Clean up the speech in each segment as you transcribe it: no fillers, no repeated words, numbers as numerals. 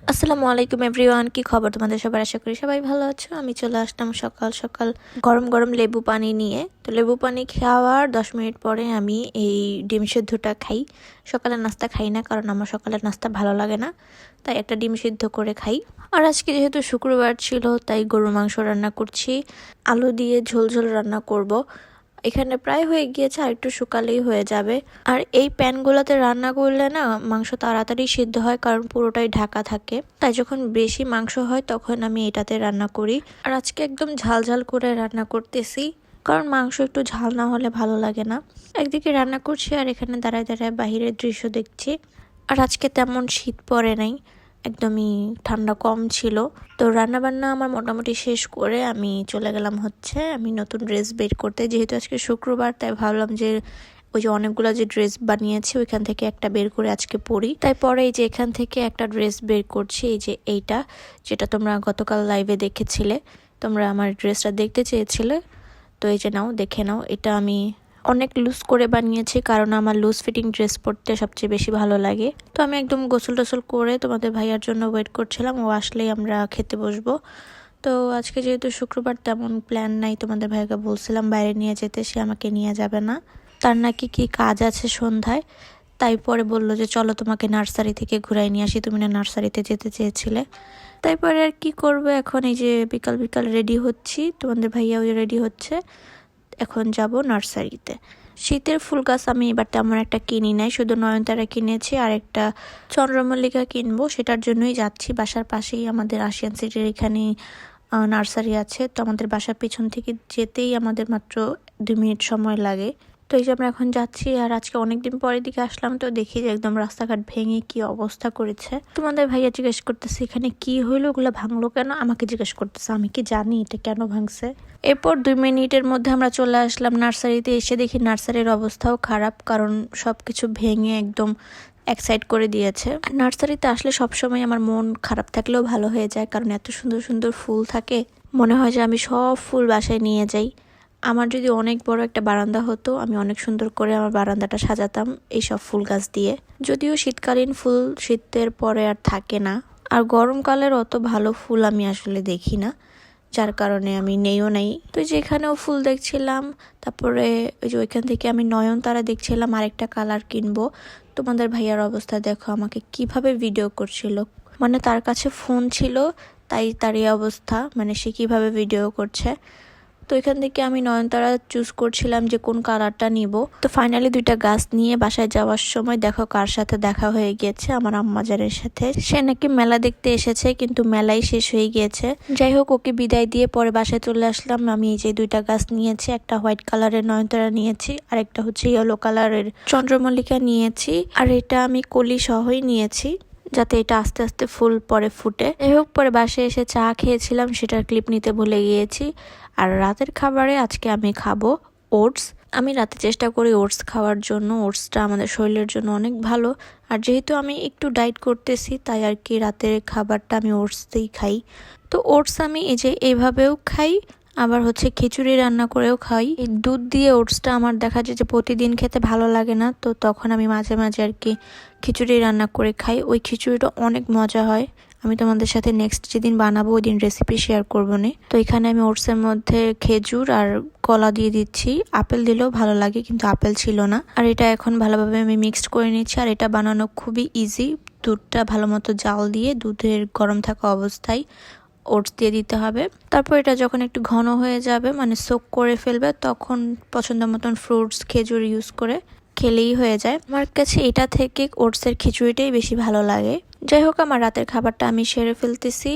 আসসালামু আলাইকুম এভরিওয়ান, কি খবর তোমাদের সবার? আশা করি সবাই ভালো আছো। আমি চলে আসলাম সকাল সকাল গরম গরম লেবু পানি নিয়ে। তো লেবু পানি খাওয়ার 10 মিনিট পরে আমি এই ডিম সিদ্ধটা খাই। সকালের নাস্তা খাই না, কারণ আমার সকালের নাস্তা ভালো লাগে না, তাই একটা ডিম সিদ্ধ করে খাই। আর আজকে যেহেতু শুক্রবার ছিল, তাই গরুর মাংস রান্না করছি। আলু দিয়ে ঝোল ঝোল রান্না করব। এখানে প্রায় হয়ে গিয়েছে, আর একটু শুকালেই হয়ে যাবে। আর এই প্যানগুলোতে রান্না করলে না মাংস তাড়াতাড়ি সিদ্ধ হয়, কারণ পুরোটাই ঢাকা থাকে। তাই যখন বেশি মাংস হয় তখন আমি এটাতে রান্না করি। আর আজকে একদম ঝাল ঝাল করে রান্না করতেছি, কারণ মাংস একটু ঝাল না হলে ভালো লাগে না। একদিকে রান্না করছি আর এখানে দাঁড়ায় দাঁড়ায় বাহিরের দৃশ্য দেখছি। আর আজকে তেমন শীত পড়ে নাই, একদমই ঠান্ডা কম ছিল। তো রান্নাবান্না আমার মোটামুটি শেষ করে আমি চলে গেলাম আমি নতুন ড্রেস বের করতে। যেহেতু আজকে শুক্রবার, তাই ভাবলাম যে ওই যে অনেকগুলো যে ড্রেস বানিয়েছি ওইখান থেকে একটা বের করে আজকে পরি। তাই পরে এই যে এখান থেকে একটা ড্রেস বের করছি, এই যে এইটা, যেটা তোমরা গতকাল লাইভে দেখেছিলে। তোমরা আমার ড্রেসটা দেখতে চেয়েছিলে, তো এই যে নাও, দেখে নাও। এটা আমি অনেক লুজ করে বানিয়েছি, কারণ আমার লুজ ফিটিং ড্রেস পরতে সবচেয়ে বেশি ভালো লাগে। তো আমি একদম গোসল টোসল করে তোমাদের ভাইয়ার জন্য ওয়েট করছিলাম, ও আসলেই আমরা খেতে বসবো। তো আজকে যেহেতু শুক্রবার, তেমন প্ল্যান নাই। তোমাদের ভাইয়াকে বলছিলাম বাইরে নিয়ে যেতে, সে আমাকে নিয়ে যাবে না, তার নাকি কি কাজ আছে সন্ধ্যায়। তাই পরে বললো যে চলো তোমাকে নার্সারি থেকে ঘুরাই নিয়ে আসি, তুমি না নার্সারিতে যেতে চেয়েছিলে। তাই পরে আর কি করবো, এখন এই যে বিকাল বিকাল রেডি হচ্ছি, তোমাদের ভাইয়াও রেডি হচ্ছে। এখন যাব নার্সারিতে। শীতের ফুল গাছ আমি এবার তেমন একটা কিনি নাই, শুধু নয়নতারা কিনেছি আর একটা চন্দ্রমল্লিকা কিনবো। সেটার জন্যই যাচ্ছি। বাসার পাশেই আমাদের আশিয়ান সিটির এখানে নার্সারি আছে। তো আমাদের বাসার পেছন থেকে যেতেই আমাদের মাত্র 2 মিনিট সময় লাগে। তো এই যে আমরা এখন যাচ্ছি। আর আজকে অনেকদিন পরের দিকে আসলাম, তো দেখি যে একদম রাস্তাঘাট ভেঙে কি অবস্থা করেছে। তোমাদের ভাইয়া জিজ্ঞেস করতেছে এখানে কি হইলো, ওগুলো ভাঙলো কেন, আমাকে জিজ্ঞেস করতেছে। আমি কি জানি এটা কেন ভাঙছে। এরপর 2 মিনিটের মধ্যে আমরা চলে আসলাম নার্সারিতে। এসে দেখি নার্সারির অবস্থাও খারাপ, কারণ সবকিছু ভেঙে একদম এক সাইড করে দিয়েছে। নার্সারিতে আসলে সবসময় আমার মন খারাপ থাকলেও ভালো হয়ে যায়, কারণ এত সুন্দর সুন্দর ফুল থাকে। মনে হয় যে আমি সব ফুল বাসায় নিয়ে যাই। আমার যদি অনেক বড় একটা বারান্দা হতো, আমি অনেক সুন্দর করে আমার বারান্দাটা সাজাতাম এইসব ফুল গাছ দিয়ে। যদিও শীতকালীন ফুল শীতের পরে আর থাকে না, আর গরমকালের অত ভালো ফুল আমি আসলে দেখি না, যার কারণে আমি নেইও নাই। তো যেখানেও ফুল দেখছিলাম, তারপরে ওই যে ওইখান থেকে আমি নয়নতারা দেখছিলাম, আরেকটা কালার কিনবো। তোমাদের ভাইয়ার অবস্থা দেখো, আমাকে কিভাবে ভিডিও করছিল। মানে তার কাছে ফোন ছিল, তাই তার এই অবস্থা। মানে সে কিভাবে ভিডিও করছে। তো এখান থেকে আমি নয়নতারা চুজ করছিলাম যে কোন কালারটা নিব। তো ফাইনালি 2টা গাছ নিয়ে বাসায় যাওয়ার সময় দেখো কার সাথে দেখা হয়ে গিয়েছে, আমার আম্মাজানের সাথে। সে নাকি মেলা দেখতে এসেছে, কিন্তু মেলাই শেষ হয়ে গিয়েছে। যাই হোক, ওকে বিদায় দিয়ে পরে বাসায় চলে আসলাম। আমি এই যে 2টা গাছ নিয়েছি, একটা হোয়াইট কালারের নয়নতারা নিয়েছি, আর একটা হচ্ছে ইয়েলো কালারের চন্দ্রমল্লিকা নিয়েছি। আর এটা আমি কলি সহই নিয়েছি, যাতে এটা আস্তে আস্তে ফুল পরে ফুটে। যাই হোক, পরে বাসায় এসে চা খেয়েছিলাম, সেটার ক্লিপ নিতে ভুলে গিয়েছি। আর রাতের খাবারে আজকে আমি খাবো ওটস। আমি রাতে চেষ্টা করি ওটস খাওয়ার জন্য। ওটসটা আমাদের শরীরের জন্য অনেক ভালো। আর যেহেতু আমি একটু ডায়েট করতেছি, তাই আর কি রাতের খাবারটা আমি ওটস দিয়েই খাই। তো ওটস আমি এই যে এইভাবেও খাই, আবার হচ্ছে খিচুড়ি রান্না করেও খাই। এই দুধ দিয়ে ওটসটা আমার দেখা যায় যে প্রতিদিন খেতে ভালো লাগে না, তো তখন আমি মাঝে মাঝে আর কি খিচুড়ি রান্না করে খাই। ওই খিচুড়িটা অনেক মজা হয়। আমি তোমাদের সাথে নেক্সট যেদিন বানাবো ওই দিন রেসিপি শেয়ার করবো নে। তো এখানে আমি ওটসের মধ্যে খেজুর আর কলা দিয়ে দিচ্ছি। আপেল দিলেও ভালো লাগে, কিন্তু আপেল ছিল না। আর এটা এখন ভালোভাবে আমি মিক্সড করে নিচ্ছি। আর এটা বানানো খুবই ইজি। দুধটা ভালো মতো জাল দিয়ে দুধের গরম থাকা অবস্থায় ওটস দিয়ে দিতে হবে। তারপর এটা যখন একটু ঘন হয়ে যাবে, মানে সোক করে ফেলবে, তখন পছন্দ মতন ফ্রুটস খেজুর ইউজ করে খেলেই হয়ে যায়। আমার কাছে এটা থেকে ওটসের খিচুড়িটাই বেশি ভালো লাগে। যাই হোক, আমার রাতের খাবারটা আমি সেরে ফেলতেছি।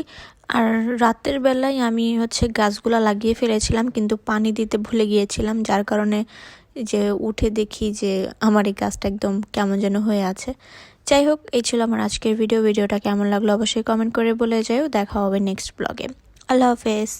আর রাতের বেলায় আমি গাছগুলা লাগিয়ে ফেলেছিলাম, কিন্তু পানি দিতে ভুলে গিয়েছিলাম, যার কারণে যে উঠে দেখি যে আমার এই গাছটা একদম কেমন যেন হয়ে আছে। যাই হোক, এই ছিল আমার আজকের ভিডিওটা কেমন লাগলো অবশ্যই কমেন্ট করে বলে যাও। দেখা হবে নেক্সট ব্লগে। আল্লাহ হাফেজ।